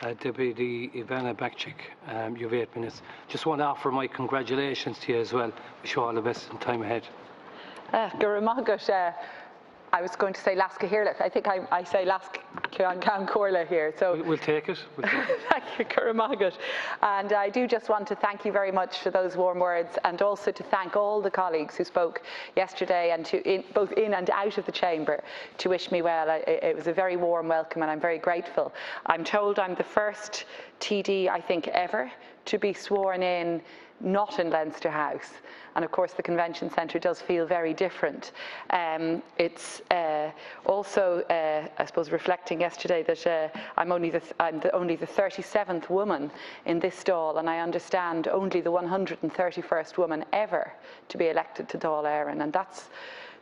Deputy Ivana Bacik, you have 8 minutes. Just want to offer my congratulations to you as well. Wish you all the best in time ahead. I was going to say Laska Hirlich. I think I say Laska Corla here. So we'll take it. Thank you, Curramagat. And I do just want to thank you very much for those warm words, and also to thank all the colleagues who spoke yesterday, and both in and out of the chamber, to wish me well. It was a very warm welcome, and I'm very grateful. I'm told I'm the first TD, I think, ever to be sworn in not in Leinster House. And of course the Convention Centre does feel very different. It's also, I suppose, reflecting yesterday that I'm only the 37th woman in this Dáil, and I understand only the 131st woman ever to be elected to Dáil Éireann, and that's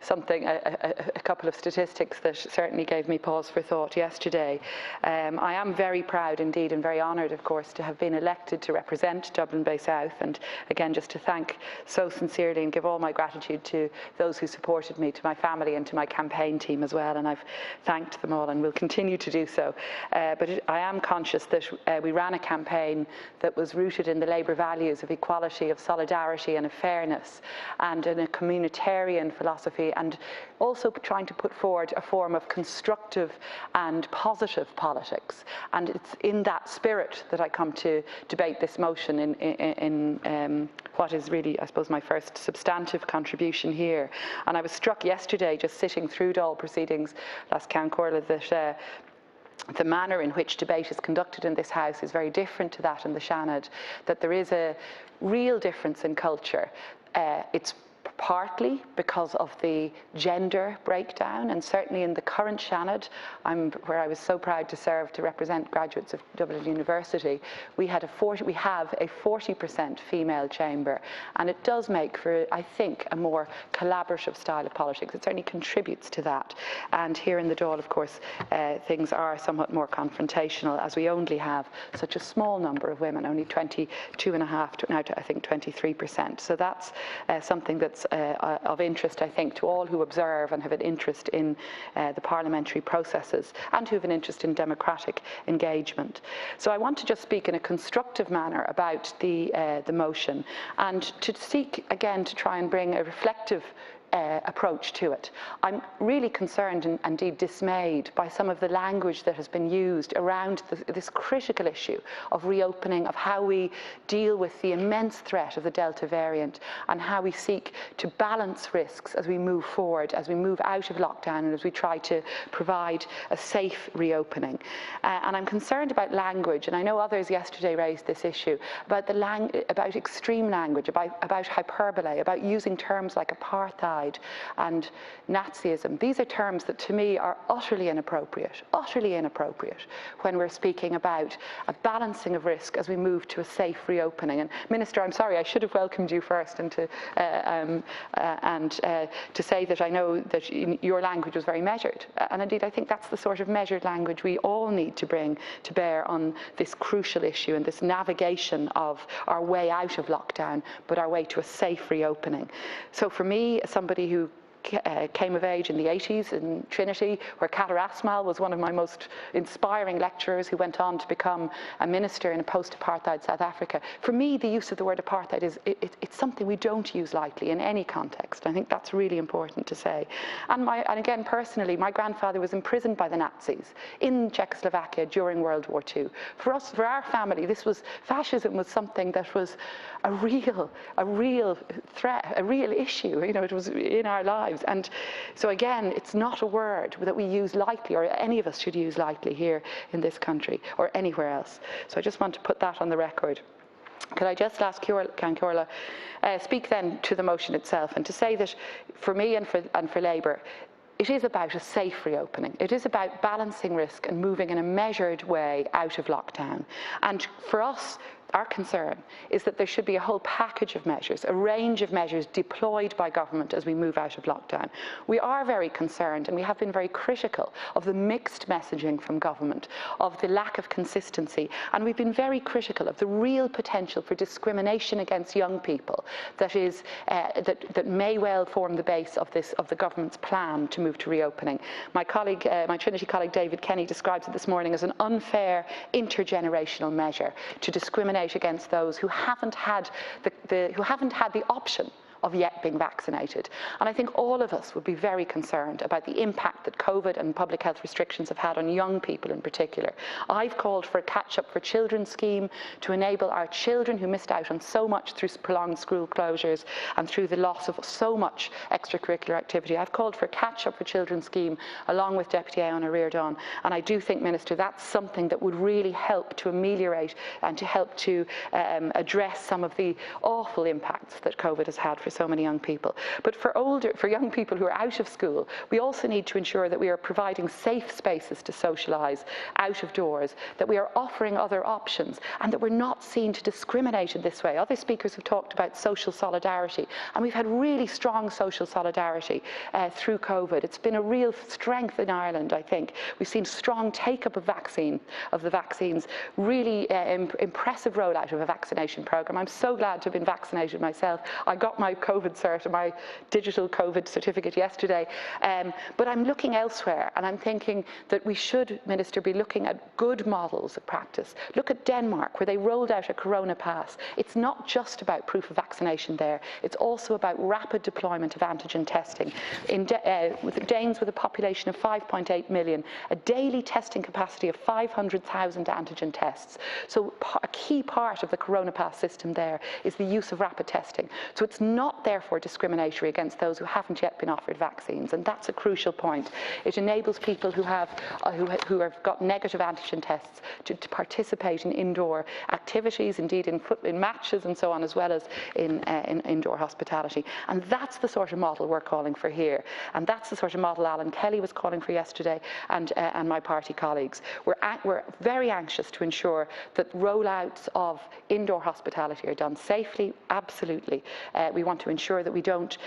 something, a couple of statistics that certainly gave me pause for thought yesterday. I am very proud indeed, and very honoured, of course, to have been elected to represent Dublin Bay South, and again just to thank so sincerely and give all my gratitude to those who supported me, to my family and to my campaign team as well, and I've thanked them all and will continue to do so. But I am conscious that we ran a campaign that was rooted in the Labour values of equality, of solidarity and of fairness, and in a communitarian philosophy, and also trying to put forward a form of constructive and positive politics. And it's in that spirit that I come to debate this motion in what is really, I suppose, my first substantive contribution here. And I was struck yesterday, just sitting through Dáil proceedings, Las Corla, that the manner in which debate is conducted in this House is very different to that in the Seanad, that there is a real difference in culture. It's partly because of the gender breakdown, and certainly in the current Seanad, where I was so proud to serve to represent graduates of Dublin University, we have a 40% female chamber, and it does make for, I think, a more collaborative style of politics. It certainly contributes to that. And here in the Dáil, of course, things are somewhat more confrontational, as we only have such a small number of women, only 22.5% to now to, I think, 23%. So that's something that's of interest, I think, to all who observe and have an interest in the parliamentary processes, and who have an interest in democratic engagement. So I want to just speak in a constructive manner about the motion, and to seek again to try and bring a reflective approach to it. I'm really concerned and indeed dismayed by some of the language that has been used around this critical issue of reopening, of how we deal with the immense threat of the Delta variant, and how we seek to balance risks as we move forward, as we move out of lockdown, and as we try to provide a safe reopening. And I'm concerned about language, and I know others yesterday raised this issue, about about extreme language, about hyperbole, about using terms like apartheid and Nazism. These are terms that to me are utterly inappropriate when we're speaking about a balancing of risk as we move to a safe reopening. And Minister, I'm sorry, I should have welcomed you first, and to say that I know that your language was very measured. And indeed, I think that's the sort of measured language we all need to bring to bear on this crucial issue and this navigation of our way out of lockdown, but our way to a safe reopening. So for me, as somebody who came of age in the 80s in Trinity, where Katar Asmal was one of my most inspiring lecturers, who went on to become a minister in a post-apartheid South Africa. For me, the use of the word apartheid it's something we don't use lightly in any context. I think that's really important to say. And again, personally, my grandfather was imprisoned by the Nazis in Czechoslovakia during World War II. For us, for our family, fascism was something that was a real threat, a real issue. You know, it was in our lives. And so again, it's not a word that we use lightly, or any of us should use lightly here in this country or anywhere else. So I just want to put that on the record. Could I just ask Corla, speak then to the motion itself, and to say that for me and for Labour, it is about a safe reopening. It is about balancing risk and moving in a measured way out of lockdown. And for us, our concern is that there should be a whole package of measures, a range of measures deployed by government as we move out of lockdown. We are very concerned, and we have been very critical of the mixed messaging from government, of the lack of consistency, and we've been very critical of the real potential for discrimination against young people that is that may well form the base of the government's plan to move to reopening. My colleague, my Trinity colleague David Kenny, describes it this morning as an unfair intergenerational measure to discriminate against those who haven't had the option of yet being vaccinated. And I think all of us would be very concerned about the impact that COVID and public health restrictions have had on young people in particular. I've called for a Catch Up for Children scheme to enable our children who missed out on so much through prolonged school closures and through the loss of so much extracurricular activity. I've called for a Catch Up for Children scheme along with Deputy Ivana Bacik, and I do think, Minister, that's something that would really help to ameliorate and to help to address some of the awful impacts that COVID has had for so many young people. But for young people who are out of school, we also need to ensure that we are providing safe spaces to socialise out of doors, that we are offering other options, and that we're not seen to discriminate in this way. Other speakers have talked about social solidarity, and we've had really strong social solidarity through COVID. It's been a real strength in Ireland, I think. We've seen strong take-up of the vaccines, really impressive rollout of a vaccination programme. I'm so glad to have been vaccinated myself. I got my COVID cert, my digital COVID certificate yesterday, but I'm looking elsewhere, and I'm thinking that we should, Minister, be looking at good models of practice. Look at Denmark, where they rolled out a Corona Pass. It's not just about proof of vaccination there, it's also about rapid deployment of antigen testing. With Danes with a population of 5.8 million, a daily testing capacity of 500,000 antigen tests. So a key part of the Corona Pass system there is the use of rapid testing. So it's not therefore discriminatory against those who haven't yet been offered vaccines, and that's a crucial point. It enables people who have got negative antigen tests to participate in indoor activities, indeed in matches and so on, as well as in indoor hospitality. And that's the sort of model we're calling for here, and that's the sort of model Alan Kelly was calling for yesterday, and my party colleagues. We're very anxious to ensure that rollouts of indoor hospitality are done safely, absolutely. We want to ensure that we don't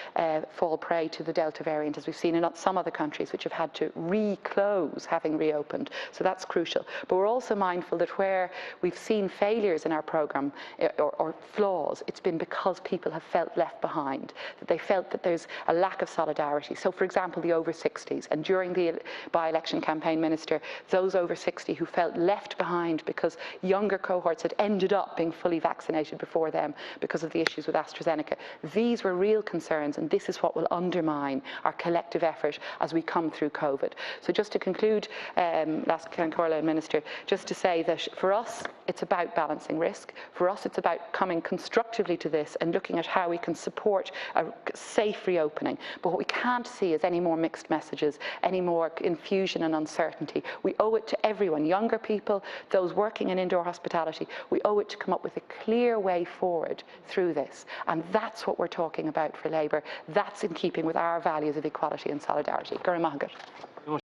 fall prey to the Delta variant, as we've seen in some other countries which have had to reclose having reopened. So that's crucial. But we're also mindful that where we've seen failures in our programme or flaws, it's been because people have felt left behind, that they felt that there's a lack of solidarity. So, for example, the over 60s, and during the by-election campaign, Minister, those over 60 who felt left behind because younger cohorts had ended up being fully vaccinated before them because of the issues with AstraZeneca. These were real concerns, and this is what will undermine our collective effort as we come through COVID. So just to conclude, last Corla, Minister, just to say that for us, it's about balancing risk. For us, it's about coming constructively to this and looking at how we can support a safe reopening. But what we can't see is any more mixed messages, any more confusion and uncertainty. We owe it to everyone, younger people, those working in indoor hospitality. We owe it to come up with a clear way forward through this. And that's what we're talking about for Labour. That's in keeping with our values of equality and solidarity. Gurra maith agat.